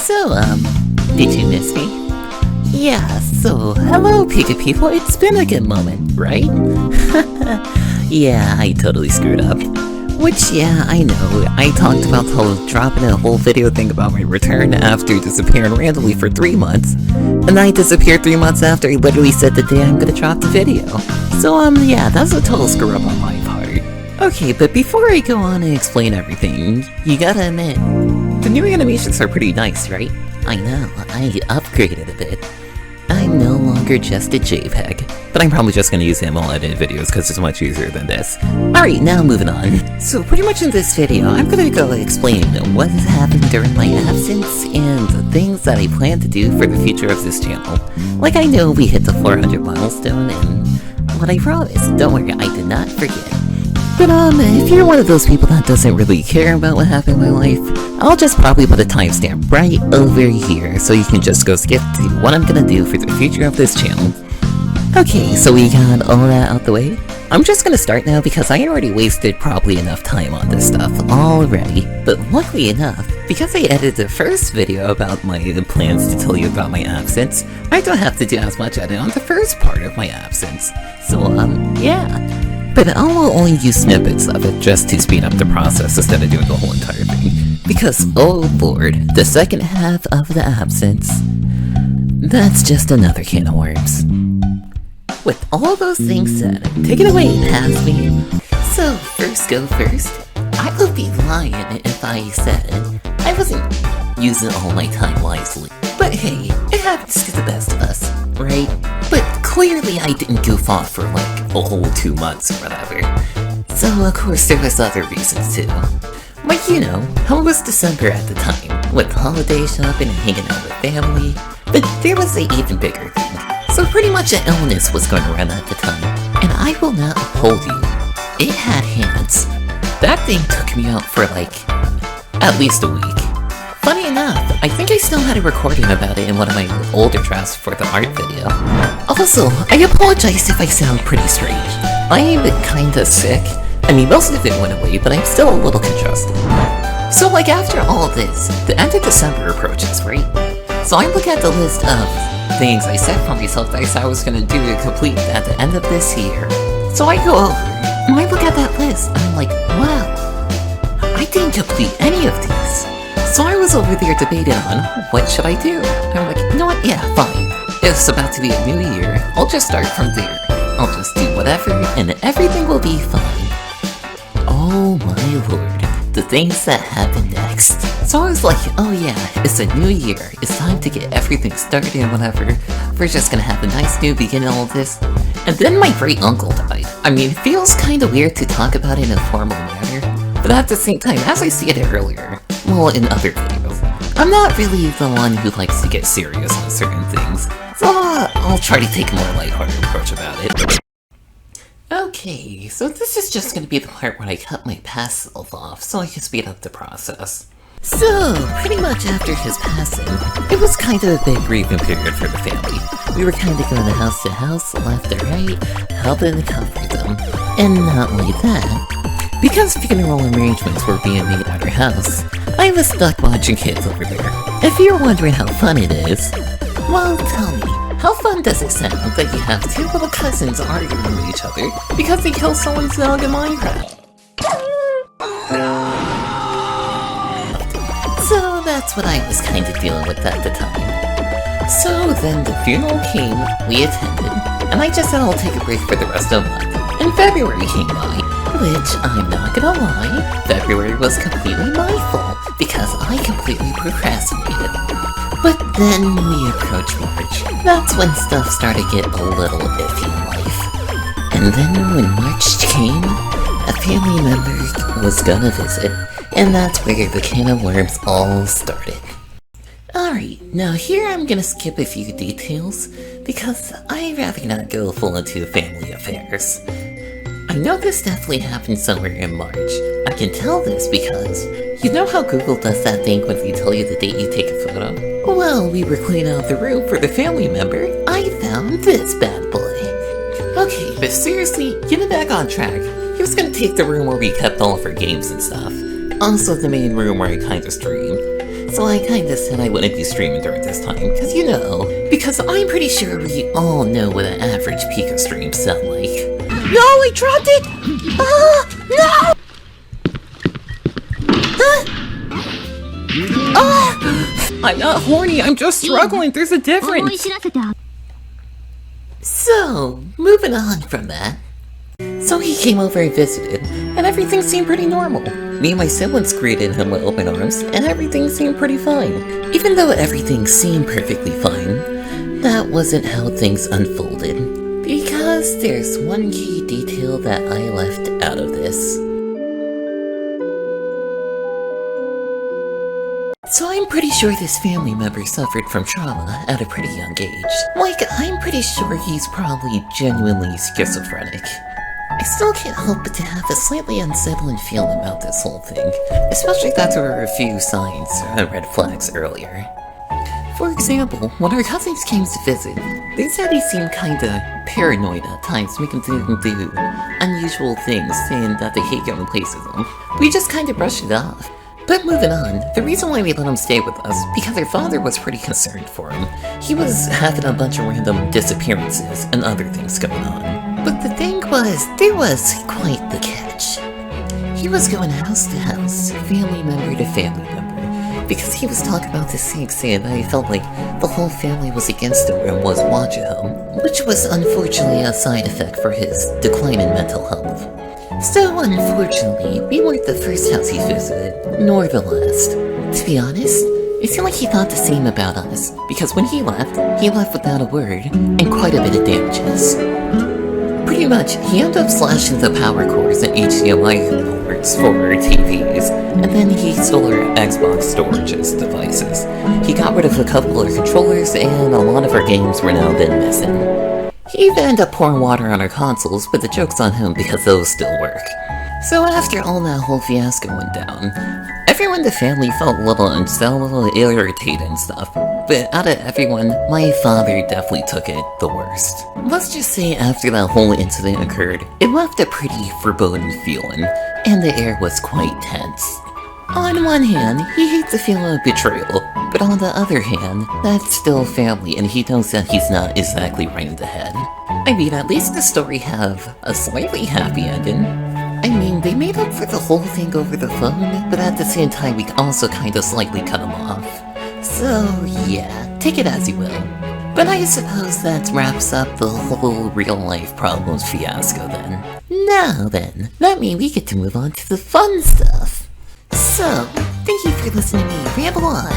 So, did you miss me? Yeah, so, hello Pika people, it's been a good moment, right? Yeah, I totally screwed up. Which, yeah, I know, I talked about dropping a whole video thing about my return after disappearing randomly for 3 months. And I disappeared 3 months after I literally said the day I'm gonna drop the video. So, yeah, that's a total screw up on my part. Okay, but before I go on and explain everything, you gotta admit, the new animations are pretty nice, right? I know, I upgraded a bit. I'm no longer just a JPEG, but I'm probably just gonna use him while editing videos because it's much easier than this. Alright, now moving on. So pretty much in this video, I'm gonna go explain what has happened during my absence and the things that I plan to do for the future of this channel. Like, I know we hit the 400 milestone and what I promised, don't worry, I did not forget. But if you're one of those people that doesn't really care about what happened in my life, I'll just probably put a timestamp right over here so you can just go skip to what I'm gonna do for the future of this channel. Okay, so we got all that out the way. I'm just gonna start now because I already wasted probably enough time on this stuff already. But luckily enough, because I edited the first video about my plans to tell you about my absence, I don't have to do as much edit on the first part of my absence. So, yeah. But I will only use snippets of it just to speed up the process instead of doing the whole entire thing. Because, oh lord, the second half of the absence, that's just another can of worms. With all those things said, take it away, Pasme. So, first go first, I would be lying if I said I wasn't using all my time wisely. But hey, it happens to the best of us, right? But clearly I didn't goof off for like a whole 2 months or whatever. So of course there was other reasons too. Like, you know, how it was December at the time, with holiday shopping and hanging out with family. But there was an even bigger thing. So pretty much an illness was going around at the time. And I will not hold you, it had hands. That thing took me out for like, at least a week. Funny enough, I think I still had a recording about it in one of my older drafts for the art video. Also, I apologize if I sound pretty strange. I am kinda sick. I mean, most of it went away, but I'm still a little congested. So like after all this, the end of December approaches, right? So I look at the list of things I set for myself that I said I was gonna do to complete at the end of this year. So I go over, and I look at that list, and I'm like, wow, I didn't complete any of these. So I was over there debating on, what should I do? And I'm like, you know what, yeah, fine. It's about to be a new year, I'll just start from there. I'll just do whatever, and everything will be fine. Oh my lord, the things that happen next. So I was like, oh yeah, it's a new year, it's time to get everything started and whatever. We're just gonna have a nice new beginning all this. And then my great uncle died. I mean, it feels kinda weird to talk about it in a formal manner, but at the same time, as I stated earlier, well, in other videos, I'm not really the one who likes to get serious on certain things, so I'll try to take a more lighthearted approach about it. Okay, so this is just gonna be the part where I cut my past self off so I can speed up the process. So, pretty much after his passing, it was kind of a big grieving period for the family. We were kind of going house to house, left to right, helping to comfort them. And not only that, because funeral arrangements were being made at our house, I was stuck watching kids over there. If you're wondering how fun it is, well, tell me, how fun does it sound that you have two little cousins arguing with each other because they killed someone's dog in Minecraft? So that's what I was kind of dealing with at the time. So then the funeral came, we attended, and I just said I'll take a break for the rest of the month. And February came by, which, I'm not gonna lie, February was completely my fault because I completely procrastinated. But then we approached March. That's when stuff started to get a little iffy in life. And then when March came, a family member was gonna visit, and that's where the can of worms all started. Alright, now here I'm gonna skip a few details, because I'd rather not go full into family affairs. I know this definitely happened somewhere in March. I can tell this because, you know how Google does that thing when they tell you the date you take a photo? Well, we were cleaning out the room for the family member, I found this bad boy. Okay, but seriously, getting back on track, he was gonna take the room where we kept all of our games and stuff. Also the main room where I kinda streamed. So I kinda said I wouldn't be streaming during this time, because I'm pretty sure we all know what an average Pika stream sound like. No, I dropped it! No! I'm not horny, I'm just struggling, there's a difference! So, moving on from that. So he came over and visited, and everything seemed pretty normal. Me and my siblings greeted him with open arms, and everything seemed pretty fine. Even though everything seemed perfectly fine, that wasn't how things unfolded. Because there's one key detail that I left out of this. So I'm pretty sure this family member suffered from trauma at a pretty young age. Like, I'm pretty sure he's probably genuinely schizophrenic. I still can't help but to have a slightly unsettling feeling about this whole thing, especially that there were a few signs and red flags earlier. For example, when our cousins came to visit, they said he seemed kinda paranoid at times, making them do unusual things, saying that they hate going places with them. We just kinda brushed it off. But moving on, the reason why we let him stay with us, because our father was pretty concerned for him. He was having a bunch of random disappearances and other things going on. But the thing was, there was quite the catch. He was going house to house, family member to family member, because he was talking about the thing, saying that he felt like the whole family was against him and was watching him, which was unfortunately a side effect for his decline in mental health. So, unfortunately, we weren't the first house he visited, nor the last. To be honest, it seemed like he thought the same about us, because when he left without a word, and quite a bit of damages. Pretty much, he ended up slashing the power cords and HDMI ports for our TVs, and then he stole our Xbox storages devices. He got rid of a couple of controllers, and a lot of our games were now then missing. He even ended up pouring water on our consoles, but the joke's on him because those still work. So after all that whole fiasco went down, everyone in the family felt a little unsettled, a little irritated and stuff, but out of everyone, my father definitely took it the worst. Let's just say after that whole incident occurred, it left a pretty foreboding feeling, and the air was quite tense. On one hand, he hates the feeling of betrayal, but on the other hand, that's still family and he knows that he's not exactly right in the head. I mean, at least the story have a slightly happy ending. I mean, they made up for the whole thing over the phone, but at the same time we also kinda slightly cut him off. So yeah, take it as you will. But I suppose that wraps up the whole real-life problems fiasco then. Now then, that means we get to move on to the fun stuff. So, thank you for listening to me ramble on.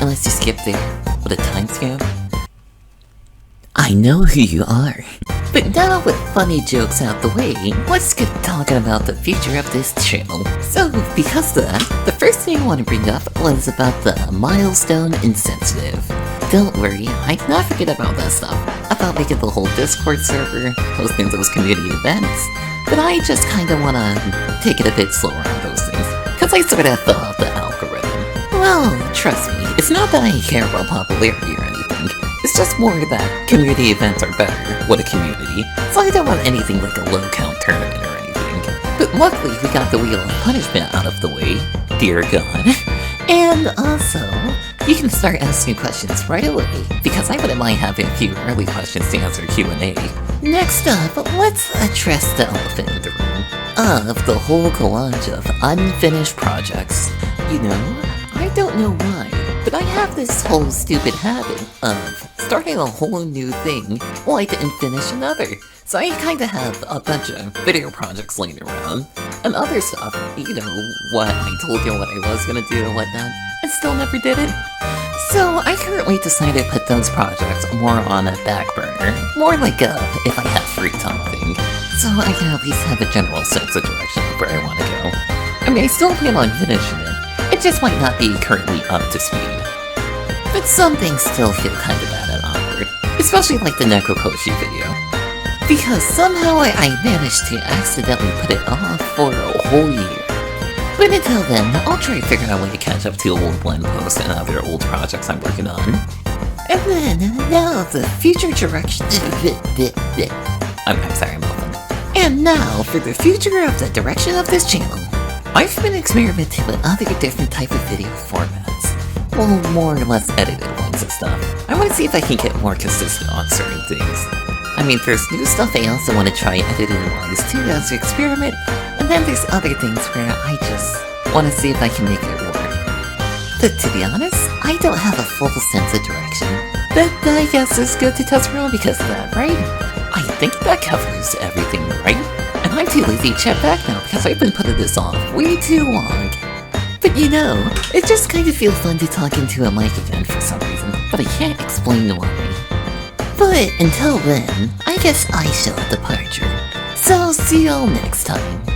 Unless you skip there. What a timestamp. I know who you are. But now with funny jokes out the way, let's get talking about the future of this channel. So, because of that, the first thing I want to bring up was about the milestone insensitive. Don't worry, I did not forget about that stuff. About making the whole Discord server, hosting those community events. But I just kinda wanna take it a bit slower on those things, cause I sorta fill out the algorithm. Well, trust me, it's not that I care about popularity or anything, it's just more that community events are better with a community, so I don't want anything like a low count tournament or anything. But luckily we got the Wheel of Punishment out of the way, dear God. And also, you can start asking questions right away, because I wouldn't mind having a few early questions to answer Q&A. Next up, let's address the elephant in the room of the whole collage of unfinished projects. I don't know why, but I have this whole stupid habit of starting a whole new thing while I didn't finish another. So I kinda have a bunch of video projects laying around, and other stuff, what I told you what I was gonna do and whatnot, and still never did it. So I currently decided to put those projects more on a back burner, more like a if I have free time thing, so I can at least have a general sense of direction of where I want to go. I mean, I still plan on finishing it just might not be currently up to speed. But some things still feel kinda bad and awkward, especially like the Nekokoshi video. Because somehow I managed to accidentally put it off for a whole year. But until then, I'll try to figure out a way to catch up to old blend posts and other old projects I'm working on. And then, now the future direction... I'm sorry, I'm open. And now, for the future of the direction of this channel. I've been experimenting with other different type of video formats. Well, more or less edited ones and stuff. I want to see if I can get more consistent on certain things. I mean, there's new stuff I also want to try edited wise too as an experiment, and then there's other things where I just want to see if I can make it work. But to be honest, I don't have a full sense of direction. But I guess it's good to test around because of that, right? I think that covers everything, right? And I'm too lazy to check back now because I've been putting this off way too long. But you know, it just kind of feels fun to talk into a mic again for some reason, but I can't explain why. But until then, I guess I shall have departure. So see y'all next time.